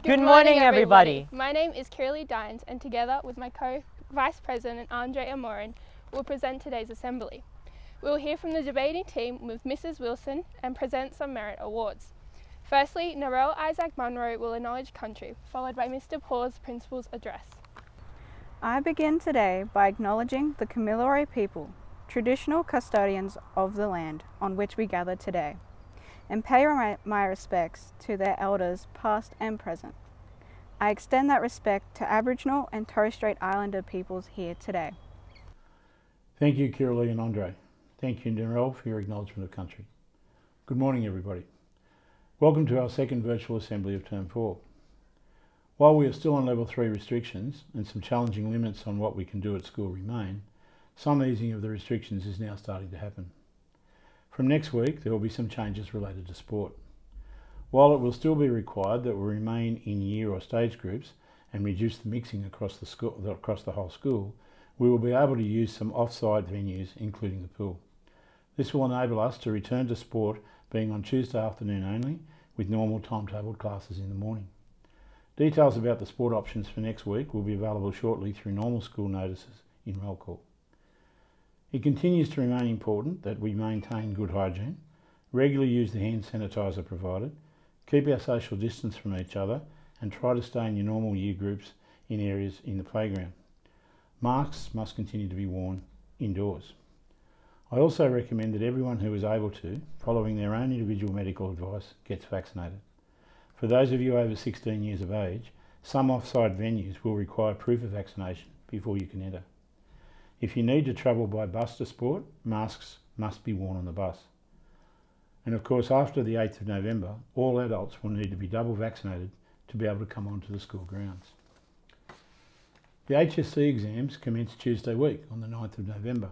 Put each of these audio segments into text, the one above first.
Good morning, everybody. My name is Kirli Dines, and together with my co-vice president Andre Amorin, we'll present today's assembly. We will hear from the debating team with Mrs. Wilson and present some merit awards. Firstly, Narelle Isaac Munro will acknowledge country, followed by Mr. Paul's principal's address. I begin today by acknowledging the Kamilaroi people, traditional custodians of the land on which we gather today, and pay my respects to their elders past and present. I extend that respect to Aboriginal and Torres Strait Islander peoples here today. Thank you, Kirli and Andre. Thank you, Narelle, for your acknowledgement of country. Good morning, everybody. Welcome to our second virtual assembly of Term 4. While we are still on Level 3 restrictions and some challenging limits on what we can do at school remain, some easing of the restrictions is now starting to happen. From next week, there will be some changes related to sport. While it will still be required that we remain in year or stage groups and reduce the mixing across the whole school, we will be able to use some off-site venues, including the pool. This will enable us to return to sport being on Tuesday afternoon only, with normal timetabled classes in the morning. Details about the sport options for next week will be available shortly through normal school notices in roll call. It continues to remain important that we maintain good hygiene, regularly use the hand sanitiser provided, keep our social distance from each other, and try to stay in your normal year groups in areas in the playground. Masks must continue to be worn indoors. I also recommend that everyone who is able to, following their own individual medical advice, gets vaccinated. For those of you over 16 years of age, some off-site venues will require proof of vaccination before you can enter. If you need to travel by bus to sport, masks must be worn on the bus. And of course, after the 8th of November, all adults will need to be double vaccinated to be able to come onto the school grounds. The HSC exams commence Tuesday week on the 9th of November.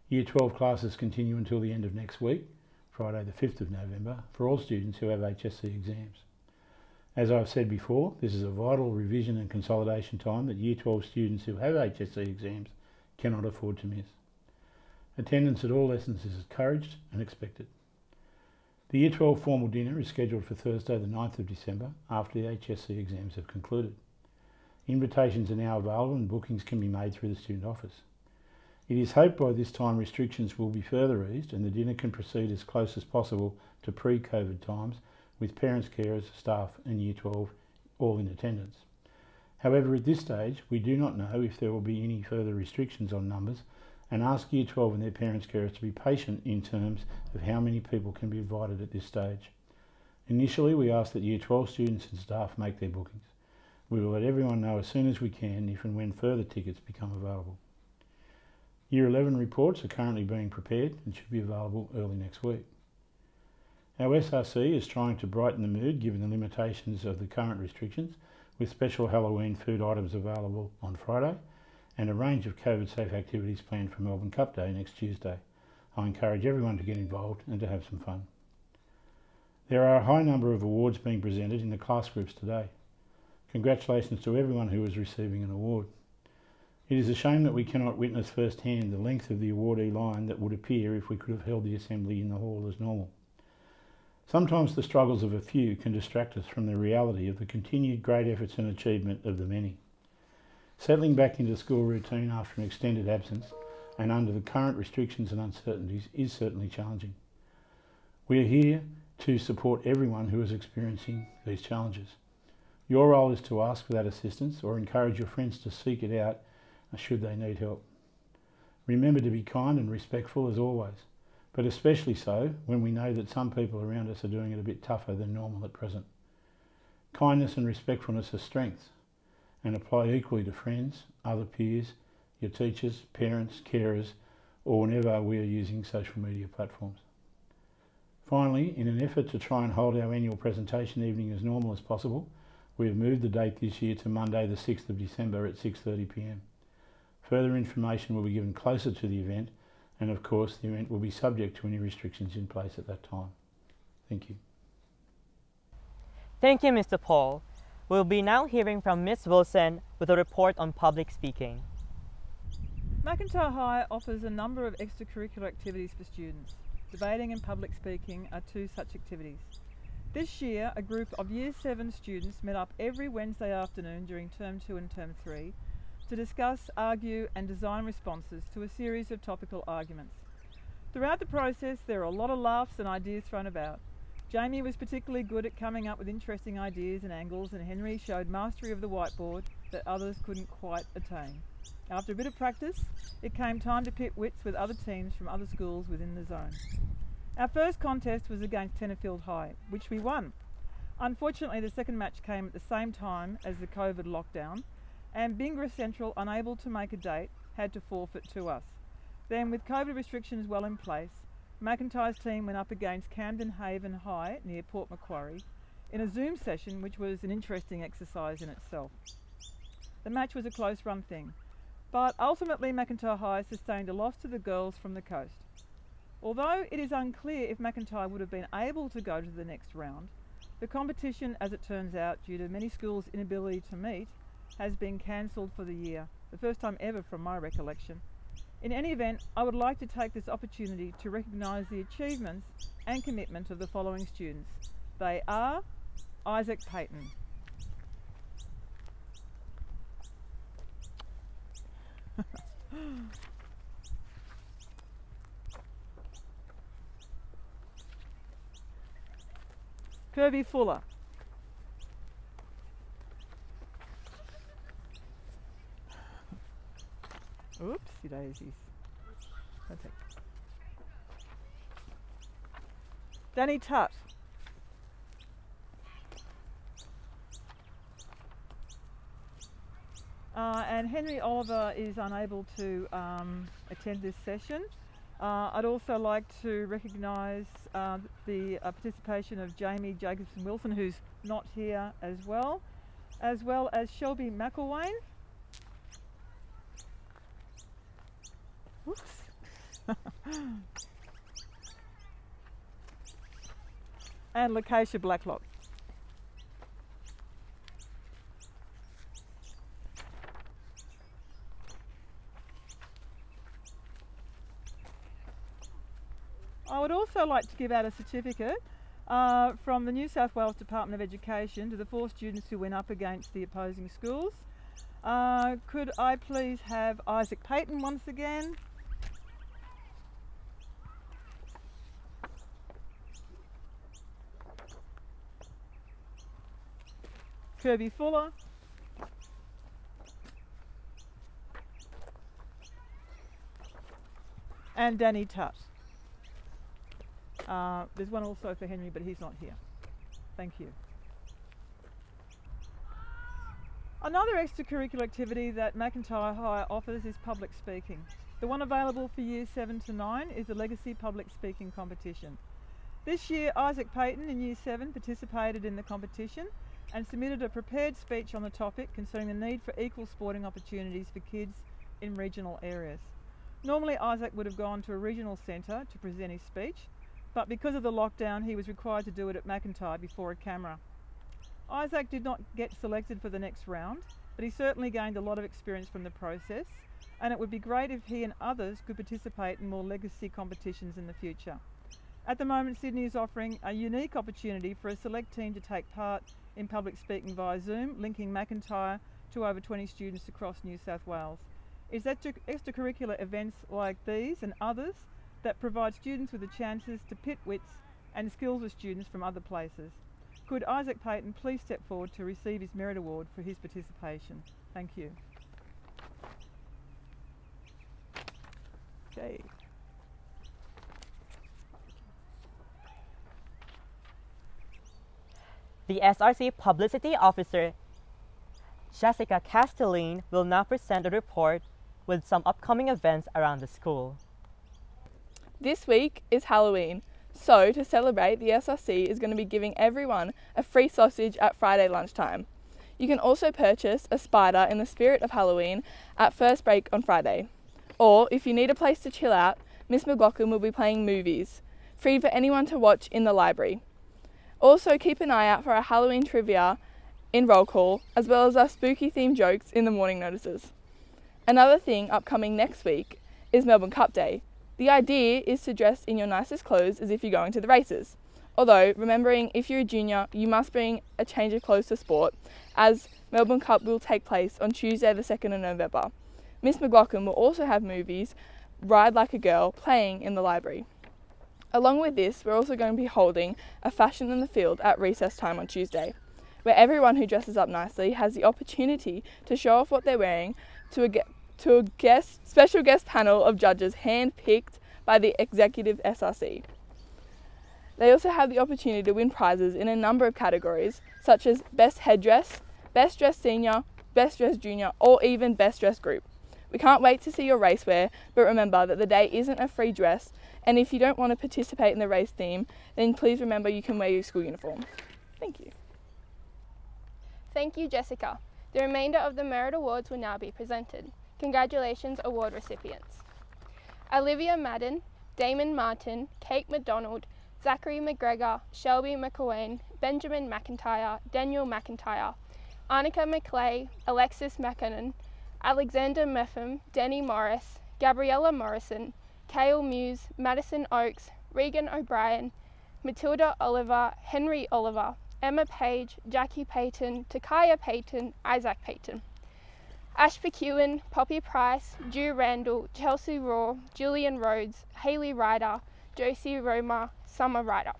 Year 12 classes continue until the end of next week, Friday the 5th of November, for all students who have HSC exams. As I've said before, this is a vital revision and consolidation time that Year 12 students who have HSC exams cannot afford to miss. Attendance at all lessons is encouraged and expected. The Year 12 formal dinner is scheduled for Thursday the 9th of December after the HSC exams have concluded. Invitations are now available and bookings can be made through the student office. It is hoped by this time restrictions will be further eased and the dinner can proceed as close as possible to pre-COVID times, with parents, carers, staff and Year 12 all in attendance. However, at this stage, we do not know if there will be any further restrictions on numbers and ask Year 12 and their parents, carers to be patient in terms of how many people can be invited at this stage. Initially, we ask that Year 12 students and staff make their bookings. We will let everyone know as soon as we can if and when further tickets become available. Year 11 reports are currently being prepared and should be available early next week. Our SRC is trying to brighten the mood given the limitations of the current restrictions, with special Halloween food items available on Friday and a range of COVID-safe activities planned for Melbourne Cup Day next Tuesday. I encourage everyone to get involved and to have some fun. There are a high number of awards being presented in the class groups today. Congratulations to everyone who is receiving an award. It is a shame that we cannot witness firsthand the length of the awardee line that would appear if we could have held the assembly in the hall as normal. Sometimes the struggles of a few can distract us from the reality of the continued great efforts and achievement of the many. Settling back into school routine after an extended absence and under the current restrictions and uncertainties is certainly challenging. We are here to support everyone who is experiencing these challenges. Your role is to ask for that assistance or encourage your friends to seek it out should they need help. Remember to be kind and respectful as always, but especially so when we know that some people around us are doing it a bit tougher than normal at present. Kindness and respectfulness are strengths and apply equally to friends, other peers, your teachers, parents, carers, or whenever we are using social media platforms. Finally, in an effort to try and hold our annual presentation evening as normal as possible, we have moved the date this year to Monday the 6th of December at 6:30 p.m. Further information will be given closer to the event, and of course the event will be subject to any restrictions in place at that time. Thank you. Thank you, Mr. Paul. We'll be now hearing from Ms. Wilson with a report on public speaking. Macintyre High offers a number of extracurricular activities for students. Debating and public speaking are two such activities. This year, a group of Year 7 students met up every Wednesday afternoon during Term 2 and Term 3 to discuss, argue and design responses to a series of topical arguments. Throughout the process, there were a lot of laughs and ideas thrown about. Jamie was particularly good at coming up with interesting ideas and angles, and Henry showed mastery of the whiteboard that others couldn't quite attain. After a bit of practice, it came time to pit wits with other teams from other schools within the zone. Our first contest was against Tenterfield High, which we won. Unfortunately, the second match came at the same time as the COVID lockdown, and Bingra Central, unable to make a date, had to forfeit to us. Then, with COVID restrictions well in place, McIntyre's team went up against Camden Haven High near Port Macquarie in a Zoom session, which was an interesting exercise in itself. The match was a close run thing, but ultimately McIntyre High sustained a loss to the girls from the coast. Although it is unclear if McIntyre would have been able to go to the next round, the competition, as it turns out, due to many schools' inability to meet, has been cancelled for the year, the first time ever from my recollection. In any event, I would like to take this opportunity to recognise the achievements and commitment of the following students. They are Isaac Payton, Kirby Fuller, oopsie daisies. Okay. Danny Tutt, and Henry Oliver is unable to attend this session. I'd also like to recognise the participation of Jamie Jacobson-Wilson, who's not here as well as Shelby McElwain. Whoops. And Lakeisha Blacklock. I would also like to give out a certificate from the New South Wales Department of Education to the 4 students who went up against the opposing schools. Could I please have Isaac Payton once again? Kirby Fuller. And Danny Tutt. There's one also for Henry, but he's not here. Thank you. Another extracurricular activity that McIntyre High offers is public speaking. The one available for Year 7 to 9 is the Legacy Public Speaking Competition. This year, Isaac Payton in Year 7 participated in the competition and submitted a prepared speech on the topic concerning the need for equal sporting opportunities for kids in regional areas. Normally, Isaac would have gone to a regional centre to present his speech, but because of the lockdown, he was required to do it at McIntyre before a camera. Isaac did not get selected for the next round, but he certainly gained a lot of experience from the process, and it would be great if he and others could participate in more legacy competitions in the future. At the moment, Sydney is offering a unique opportunity for a select team to take part in public speaking via Zoom, linking McIntyre to over 20 students across New South Wales. It's extracurricular events like these and others that provide students with the chances to pit wits and skills with students from other places. Could Isaac Payton please step forward to receive his Merit Award for his participation? Thank you. Okay. The SRC Publicity Officer, Jessica Castelline, will now present a report with some upcoming events around the school. This week is Halloween, so to celebrate, the SRC is going to be giving everyone a free sausage at Friday lunchtime. You can also purchase a spider in the spirit of Halloween at first break on Friday. Or, if you need a place to chill out, Miss McLaughlin will be playing movies, free for anyone to watch in the library. Also, keep an eye out for our Halloween trivia in roll call, as well as our spooky themed jokes in the morning notices. Another thing upcoming next week is Melbourne Cup Day. The idea is to dress in your nicest clothes as if you're going to the races. Although, remembering if you're a junior, you must bring a change of clothes to sport, as Melbourne Cup will take place on Tuesday the 2nd of November. Miss McLaughlin will also have movies, Ride Like a Girl, playing in the library. Along with this, we're also going to be holding a fashion in the field at recess time on Tuesday, where everyone who dresses up nicely has the opportunity to show off what they're wearing to a special guest panel of judges hand-picked by the executive SRC. They also have the opportunity to win prizes in a number of categories, such as Best Headdress, Best Dressed Senior, Best Dressed Junior, or even Best Dressed Group. We can't wait to see your racewear, but remember that the day isn't a free dress, and if you don't want to participate in the race theme, then please remember you can wear your school uniform. Thank you. Thank you, Jessica. The remainder of the Merit Awards will now be presented. Congratulations, award recipients. Olivia Madden, Damon Martin, Kate McDonald, Zachary McGregor, Shelby McEwen, Benjamin McIntyre, Daniel McIntyre, Annika McClay, Alexis McKinnon, Alexander Meffam, Denny Morris, Gabriella Morrison, Kale Muse, Madison Oakes, Regan O'Brien, Matilda Oliver, Henry Oliver, Emma Page, Jackie Payton, Takaya Payton, Isaac Payton, Ash McEwen, Poppy Price, Drew Randall, Chelsea Raw, Julian Rhodes, Hayley Ryder, Josie Roma, Summer Ryder,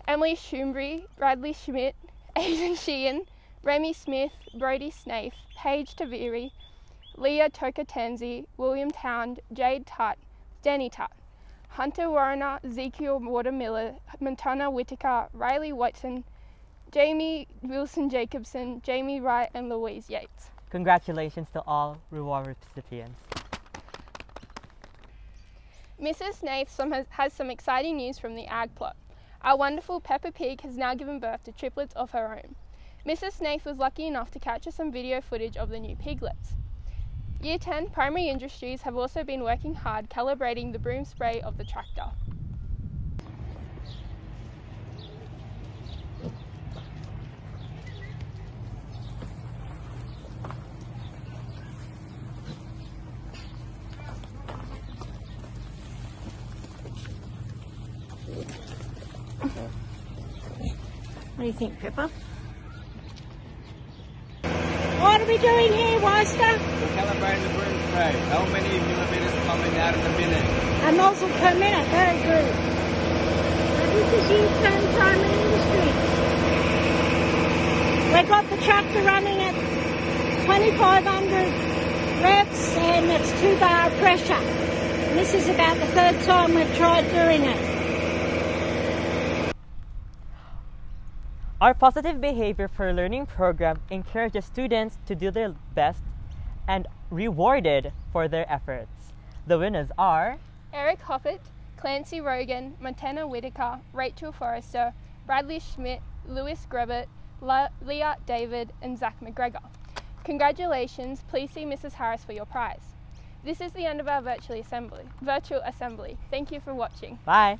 Emily Schumbury, Bradley Schmidt, Aidan Sheehan, Remy Smith, Brody Snaith, Paige Taviri, Leah Tokatanzi, William Town, Jade Tutt, Danny Tutt, Hunter Warner, Ezekiel Watermiller, Montana Whitaker, Riley Watson, Jamie Wilson Jacobson, Jamie Wright, and Louise Yates. Congratulations to all reward recipients. Mrs. Snaith has some exciting news from the ag plot. Our wonderful Peppa Pig has now given birth to triplets of her own. Mrs. Snaith was lucky enough to capture some video footage of the new piglets. Year 10 Primary Industries have also been working hard calibrating the broom spray of the tractor. What do you think, Pepper? What are we doing here, Weister? We're calibrating the broom spray. How many millimetres coming out in a minute? A nozzle per minute, very good. Now this is year 10 Primary Industry. We've got the tractor running at 2,500 revs and it's 2 bar pressure. And this is about the third time we've tried doing it. Our Positive Behavior for Learning program encourages students to do their best and rewarded for their efforts. The winners are Eric Hoppett, Clancy Rogan, Montana Whitaker, Rachel Forrester, Bradley Schmidt, Lewis Grebert, Leah David, and Zach McGregor. Congratulations, please see Mrs. Harris for your prize. This is the end of our virtual assembly. Thank you for watching. Bye.